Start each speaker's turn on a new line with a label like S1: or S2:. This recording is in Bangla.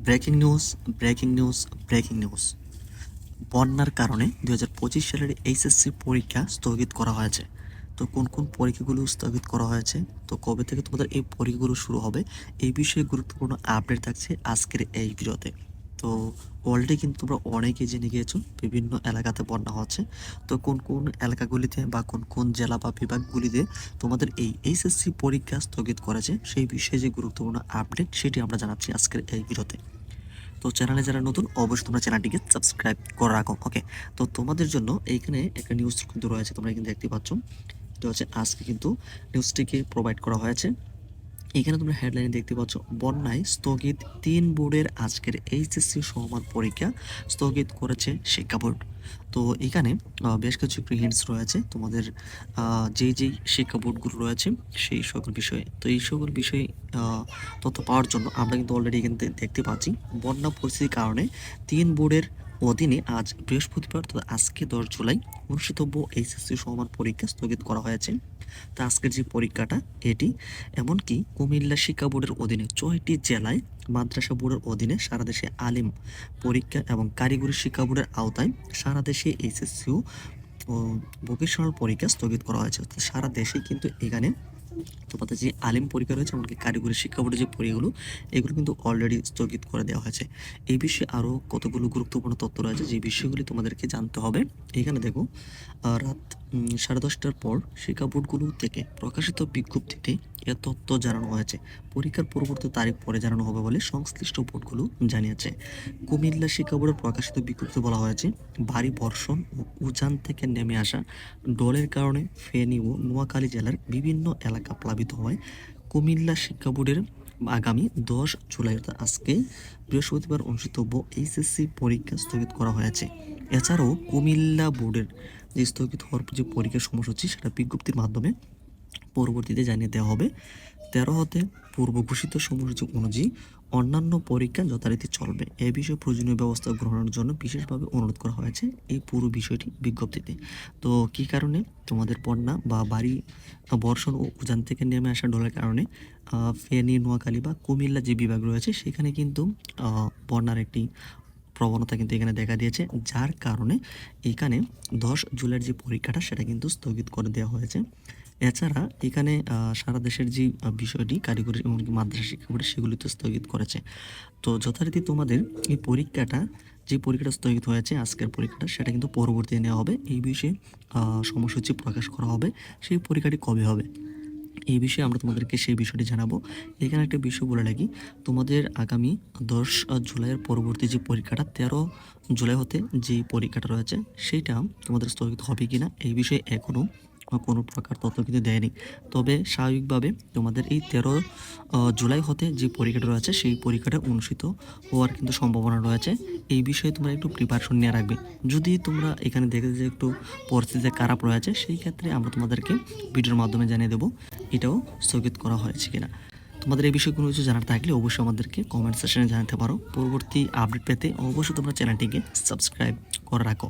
S1: Breaking news breaking news breaking news বন্যার কারণে 2025 সালের এইচএসসি পরীক্ষা স্থগিত করা হয়েছে। তো কোন কোন পরীক্ষাগুলো স্থগিত করা হয়েছে, তো কবে থেকে তোমাদের এই পরীক্ষাগুলো শুরু হবে, এই বিষয়ে গুরুত্বপূর্ণ আপডেট থাকছে আজকের এই ভিডিওতে। তো অলরেডি কিন্তু তোমরা অনেকেই জেনে গিয়েছো বিভিন্ন এলাকাতে বন্যা হচ্ছে। তো কোন কোন এলাকাগুলিতে বা কোন কোন জেলা বা বিভাগগুলিতে তোমাদের এই এইচএসসি পরীক্ষা স্থগিত করেছে, সেই বিষয়ে যে গুরুত্বপূর্ণ আপডেট সেটি আমরা জানাচ্ছি আজকের এই ভিডিওতে। তো চ্যানেলে যারা নতুন অবশ্যই তোমরা চ্যানেলটিকে সাবস্ক্রাইব করে রাখো। ওকে, তো তোমাদের জন্য এইখানে একটা নিউজ কিন্তু রয়েছে, তোমরা কিন্তু দেখতে পাচ্ছ। এটা হচ্ছে আজকে কিন্তু নিউজটিকে প্রোভাইড করা হয়েছে। এখানে তোমরা হেডলাইনে দেখতে পাচ্ছ, বন্যায় স্থগিত 3 বোর্ডের আজকের এইচএসসি সমান পরীক্ষা স্থগিত করেছে শিক্ষা বোর্ড। তো এখানে বেশ কিছু একটু হিন্টস রয়েছে তোমাদের যেই শিক্ষা বোর্ডগুলো রয়েছে সেই সকল বিষয়ে। তো এই সকল বিষয়ে তথ্য পাওয়ার জন্য আমরা কিন্তু অলরেডি এখানে দেখতে পাচ্ছি, বন্যা পরিস্থিতির কারণে 3 বোর্ডের অধীনে আজ বৃহস্পতিবার, তো আজকে 10 জুলাই অনুষ্ঠিতব্য এইচএসসি সমান পরীক্ষা স্থগিত করা হয়েছে। তো আজকের যে পরীক্ষাটা এটি, এমনকি কুমিল্লা শিক্ষা বোর্ডের অধীনে 6টি জেলায়, মাদ্রাসা বোর্ডের অধীনে সারা দেশে আলিম পরীক্ষা এবং কারিগরি শিক্ষা বোর্ডের আওতায় সারা দেশে এইচএসসি ও ভোকেশনাল পরীক্ষা স্থগিত করা হয়েছে। তো সারা দেশে কিন্তু এখানে তোমাদের যে আলিম পরীক্ষা রয়েছে, এমনকি কারিগরি শিক্ষা বোর্ডের যে পরীক্ষাগুলো, এগুলো কিন্তু অলরেডি স্থগিত করে দেওয়া হয়েছে। এই বিষয়ে আরও কতগুলো গুরুত্বপূর্ণ তথ্য রয়েছে যে বিষয়গুলি তোমাদেরকে জানতে হবে। এখানে দেখো, রাত 10:30টার পর শিক্ষা বোর্ডগুলো থেকে প্রকাশিত বিজ্ঞপ্তিতে এ তথ্য জানানো হয়েছে। পরীক্ষার পরবর্তী তারিখ পরে জানানো হবে বলে সংশ্লিষ্ট বোর্ডগুলো জানিয়েছে। কুমিল্লা শিক্ষা বোর্ডের প্রকাশিত বিজ্ঞপ্তিতে বলা হয়েছে, ভারী বর্ষণ ও উজান থেকে নেমে আসা ডলের কারণে ফেনী ও নোয়াখালী জেলার বিভিন্ন এলাকা প্লাবিত হয়। কুমিল্লা শিক্ষা বোর্ডের আগামী 10 জুলাই অর্থাৎ আজকে বৃহস্পতিবার অনুষ্ঠিতব্য এইচএসসি পরীক্ষা স্থগিত করা হয়েছে। এছাড়াও কুমিল্লা বোর্ডের যে স্থগিত হওয়ার যে পরীক্ষার সময়সূচি, সেটা বিজ্ঞপ্তির মাধ্যমে পরবর্তীতে জানিয়ে দেওয়া হবে। 13 হতে পূর্ব ঘোষিত সময়সূচি অনুযায়ী অন্যান্য পরীক্ষা যথারীতি চলবে। এ বিষয়ে প্রয়োজনীয় ব্যবস্থা গ্রহণের জন্য বিশেষভাবে অনুরোধ করা হয়েছে এই পুরো বিষয়টি বিজ্ঞপ্তিতে। তো কী কারণে তোমাদের বন্যা বা ভারী বর্ষণ ও উজান থেকে নেমে আসা ঢলের কারণে ফেনী, নোয়াখালী বা কুমিল্লা যে বিভাগ রয়েছে সেখানে কিন্তু বন্যার একটি প্রবণতা কিন্তু এখানে দেখা দিয়েছে, যার কারণে এখানে 10 জুলাইয়ের যে পরীক্ষাটা সেটা কিন্তু স্থগিত করে দেওয়া হয়েছে। এছাড়া এখানে সারা দেশের যে বিষয়টি কারিগরি এমনকি মাদ্রাসা শিক্ষা বোর্ড সেগুলিতে স্থগিত করেছে। তো যথারীতি তোমাদের এই পরীক্ষাটা, যে পরীক্ষাটা স্থগিত হয়েছে আজকের পরীক্ষাটা, সেটা কিন্তু পরবর্তীতে নেওয়া হবে। এই বিষয়ে সময়সূচি প্রকাশ করা হবে, সেই পরীক্ষাটি কবে হবে এই বিষয়ে আমরা তোমাদেরকে সেই বিষয়টি জানাবো। এখানে একটা বিষয় বলে রাখি, তোমাদের আগামী 10 জুলাইয়ের পরবর্তী যে পরীক্ষাটা 13 জুলাই হতে যে পরীক্ষাটা রয়েছে সেইটা তোমাদের স্থগিত হবে কিনা এই বিষয়ে এখনও কোনো প্রকার তথ্য কিন্তু দেয়নি। তবে স্বাভাবিকভাবে তোমাদের এই 13 জুলাই হতে যে পরীক্ষাটা রয়েছে সেই পরীক্ষাটা অনুষ্ঠিত হওয়ার কিন্তু সম্ভাবনা রয়েছে। এই বিষয়ে তোমরা একটু প্রিপারেশন নিয়ে রাখবে। যদি তোমরা এখানে দেখে যে একটু পরিস্থিতি খারাপ রয়েছে, সেই ক্ষেত্রে আমরা তোমাদেরকে ভিডিওর মাধ্যমে জানিয়ে দেবো এটাও স্থগিত করা হয়েছে কিনা। তোমাদের এই বিষয়ে কোনো কিছু জানার থাকলে অবশ্যই আমাদেরকে কমেন্ট সেকশনে জানাতে পারো। পরবর্তী আপডেট পেতে অবশ্যই তোমরা চ্যানেলটিকে সাবস্ক্রাইব করে রাখো।